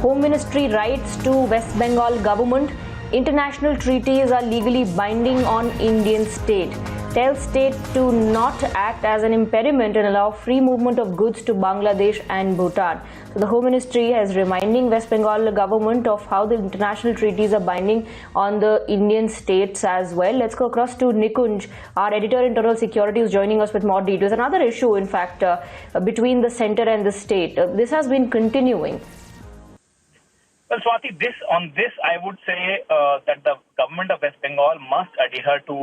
Home Ministry writes to West Bengal government, international treaties are legally binding on Indian state. Tells state to not act as an impediment and allow free movement of goods to Bangladesh and Bhutan. So the Home Ministry is reminding West Bengal government of how the international treaties are binding on the Indian states as well. Let's go across to Nikunj, our editor internal security, is joining us with more details. Another issue, in fact, between the center and the state. This has been continuing. Well, Swati, on this, I would say that the government of West Bengal must adhere to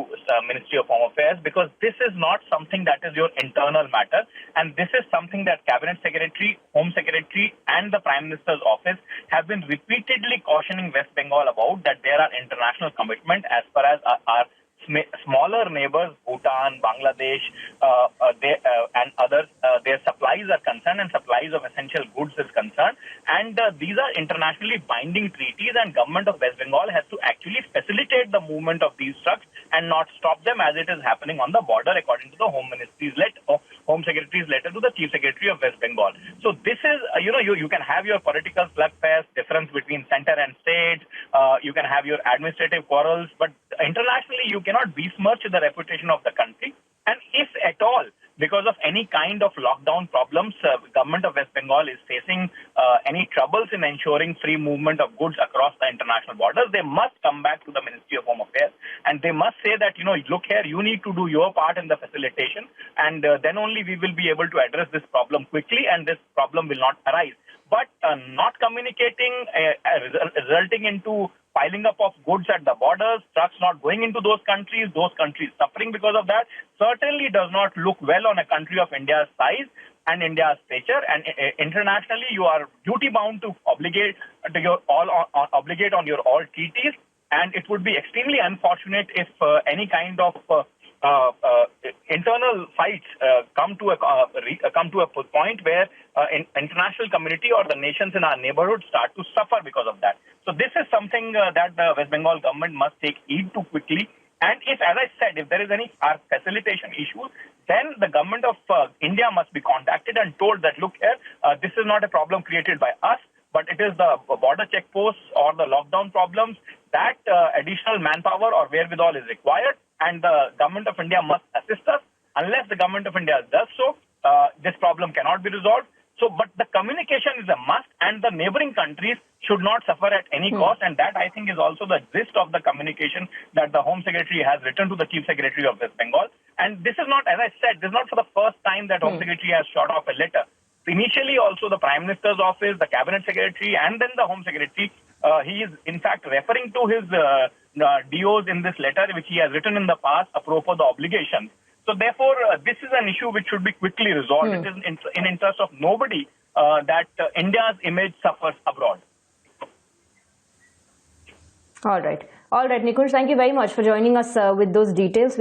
Ministry of Home Affairs, because this is not something that is your internal matter, and this is something that Cabinet Secretary, Home Secretary, and the Prime Minister's office have been repeatedly cautioning West Bengal about, that there are international commitments as far as our smaller neighbors, Bhutan, Bangladesh, and others, their supplies are concerned, and supplies of essential goods is concerned. And these are internationally binding treaties, and government of West Bengal has to actually facilitate the movement of these trucks and not stop them, as it is happening on the border, according to the Home Secretary's letter to the Chief Secretary of West Bengal. So this is, you can have your political slugfest, difference between center and state, you can have your administrative quarrels, but internationally you cannot besmirch the reputation of the country. And if at all, because of any kind of lockdown problems, government of West Bengal is facing any troubles in ensuring free movement of goods across the international borders, they must come back to the Ministry of Home Affairs, and they must say that, look here, you need to do your part in the facilitation, and then only we will be able to address this problem quickly, and this problem will not arise. But not communicating, resulting into piling up of goods at the borders, trucks not going into those countries suffering because of that, certainly does not look well on a country of India's size and India's stature. And internationally, you are duty bound to obligate on your all treaties, and it would be extremely unfortunate if any kind of internal fights come to a point where international community or the nations in our neighborhood start to suffer because of that. So this is something that the West Bengal government must take heed to quickly. And if, as I said, if there is any facilitation issues, then the government of India must be contacted and told that, look here, this is not a problem created by us, but it is the border checkposts or the lockdown problems that additional manpower or wherewithal is required, and the government of India must assist us. Unless the government of India does so, this problem cannot be resolved. So, but the communication is a must, and the neighboring countries should not suffer at any cost, and that, I think, is also the gist of the communication that the Home Secretary has written to the Chief Secretary of West Bengal. And this is not, as I said, this is not for the first time that Home Secretary has shot off a letter. Initially, also the Prime Minister's office, the Cabinet Secretary, and then the Home Secretary, he is in fact referring to his DOs in this letter, which he has written in the past, apropos the obligations. So therefore, this is an issue which should be quickly resolved. It is in interest of nobody that India's image suffers abroad. All right, Nikunj, thank you very much for joining us with those details.